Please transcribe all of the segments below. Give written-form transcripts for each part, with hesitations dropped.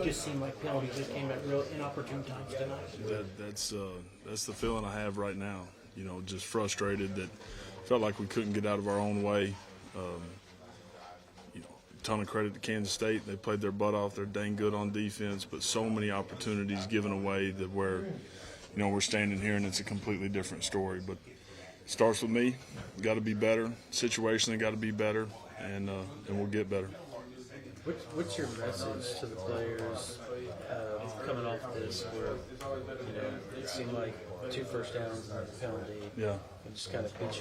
just seemed like penalties that came at real inopportune times tonight. That's the feeling I have right now. You know, just frustrated that felt like we couldn't get out of our own way. Ton of credit to Kansas State. They played their butt off. They're dang good on defense, but so many opportunities given away that we're standing here and it's a completely different story. But it starts with me. Got to be better. Situationally, got to be better, and we'll get better. What's your message to the players coming off this where, it seemed like 2 first downs and a penalty? Yeah. And just kind of put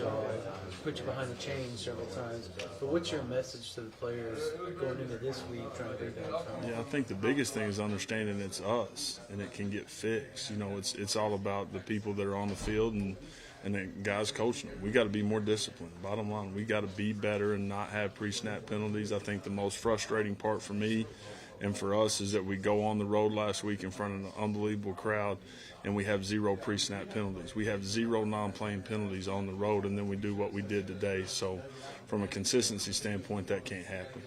you behind the chains several times. But what's your message to the players going into this week trying to rebound from? Yeah, I think the biggest thing is understanding it's us and it can get fixed. It's all about the people that are on the field and the guys coaching them. We got to be more disciplined. Bottom line, we got to be better and not have pre-snap penalties. I think the most frustrating part for me and for us is that we go on the road last week in front of an unbelievable crowd and we have 0 pre-snap penalties. We have 0 non-playing penalties on the road, and then we do what we did today. So from a consistency standpoint, that can't happen.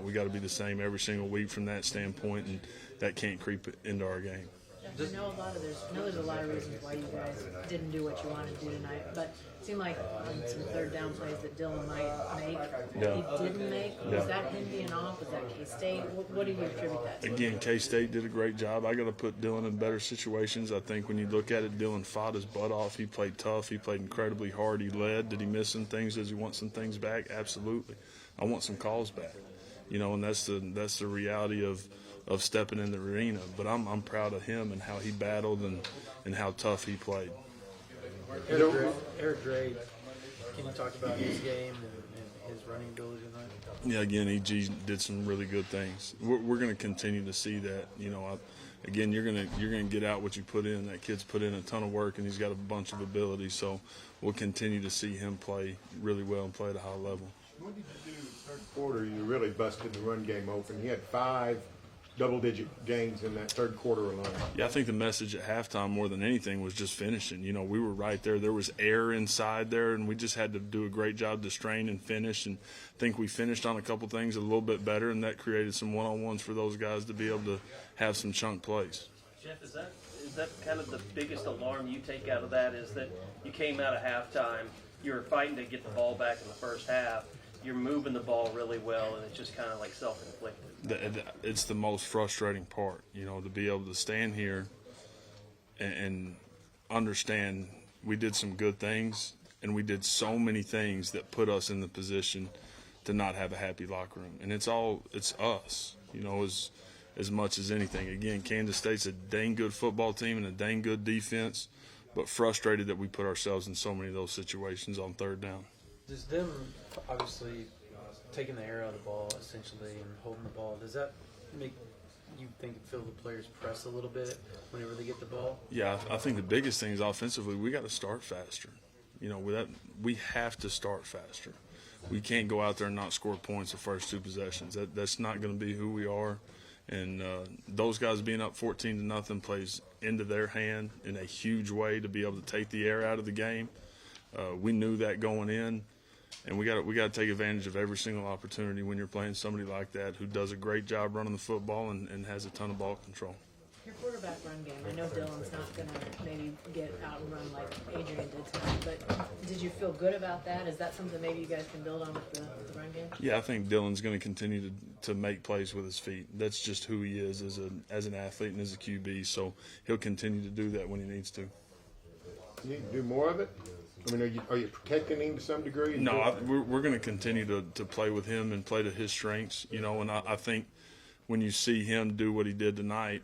We got to be the same every single week from that standpoint, and that can't creep into our game. I know there's a lot of reasons why you guys didn't do what you wanted to do tonight, but it seemed like on some third down plays that Dylan might make, he didn't make. Was that him being off? Was that KState? What do you attribute that to? Again, KState did a great job. I got to put Dylan in better situations. I think when you look at it, Dylan fought his butt off. He played tough. He played incredibly hard. He led. Did he miss some things? Does he want some things back? Absolutely. I want some calls back. And that's the reality of stepping in the arena. But I'm proud of him and how he battled and how tough he played. Eric Gray, can you talk about his game and his running ability tonight? Yeah, again, EG did some really good things. We're going to continue to see that. Again, you're going to get out what you put in. That kid's put in a ton of work, and he's got a bunch of ability. So we'll continue to see him play really well and play at a high level. What did you do third quarter? You really busted the run game open. He had 5 double-digit gains in that third quarter alone. Yeah, I think the message at halftime more than anything was just finishing. We were right there. There was air inside there, and we just had to do a great job to strain and finish. And I think we finished on a couple things a little bit better, and that created some one-on-ones for those guys to be able to have some chunk plays. Jeff, is that kind of the biggest alarm you take out of that, is that you came out of halftime, you were fighting to get the ball back in the first half, you're moving the ball really well, and it's just kind of like self-inflicted. It's the most frustrating part, to be able to stand here and understand we did some good things, and we did so many things that put us in the position to not have a happy locker room. And it's us, as much as anything. Again, Kansas State's a dang good football team and a dang good defense, but frustrated that we put ourselves in so many of those situations on third down. Does them obviously taking the air out of the ball essentially and holding the ball, does that make you feel the players press a little bit whenever they get the ball? Yeah, I think the biggest thing is offensively we got to start faster. We have to start faster. We can't go out there and not score points the first 2 possessions. That's not going to be who we are. And those guys being up 14-0 plays into their hand in a huge way to be able to take the air out of the game. We knew that going in. And we got to take advantage of every single opportunity when you're playing somebody like that who does a great job running the football and has a ton of ball control. Your quarterback run game, I know Dylan's not going to maybe get out and run like Adrian did tonight, but did you feel good about that? Is that something maybe you guys can build on with the run game? Yeah, I think Dylan's going to continue to make plays with his feet. That's just who he is as an athlete and as a QB, so he'll continue to do that when he needs to. You need to do more of it? I mean, are you protecting him to some degree? No, we're going to continue to play with him and play to his strengths, and I think when you see him do what he did tonight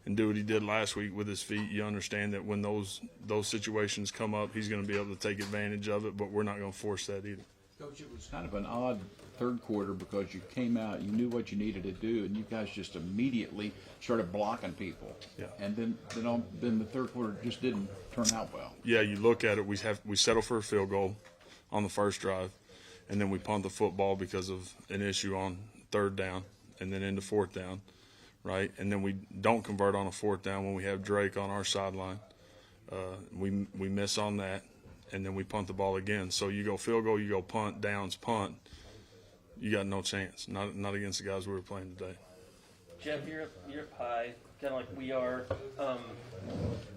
and do what he did last week with his feet, you understand that when those situations come up, he's going to be able to take advantage of it, but we're not going to force that either. Coach, it was kind of an odd third quarter because you came out, you knew what you needed to do, and you guys just immediately started blocking people. Yeah. And then the third quarter just didn't turn out well. Yeah, you look at it, we settle for a field goal on the first drive, and then we punt the football because of an issue on third down, and then into fourth down, right? And then we don't convert on a fourth down when we have Drake on our sideline. We miss on that. And then we punt the ball again. So you go field goal, you go punt, downs, punt. You got no chance. Not against the guys we were playing today. Jeff, you're up high, kind of like we are.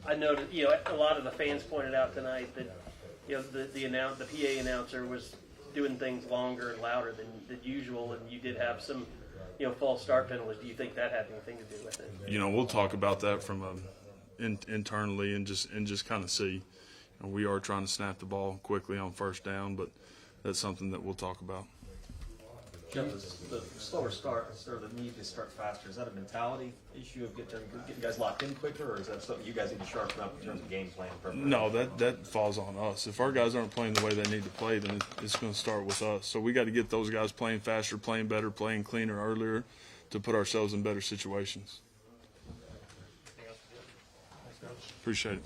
I noticed, a lot of the fans pointed out tonight that, the PA announcer was doing things longer and louder than usual, and you did have some, false start penalties. Do you think that had anything to do with it? We'll talk about that from internally and just kind of see. We are trying to snap the ball quickly on first down, but that's something that we'll talk about. Jeff, the slower start or the need to start faster, is that a mentality issue of getting guys locked in quicker, or is that something you guys need to sharpen up in terms of game plan? No, that falls on us. If our guys aren't playing the way they need to play, then it's going to start with us. So we got to get those guys playing faster, playing better, playing cleaner earlier to put ourselves in better situations. Appreciate it.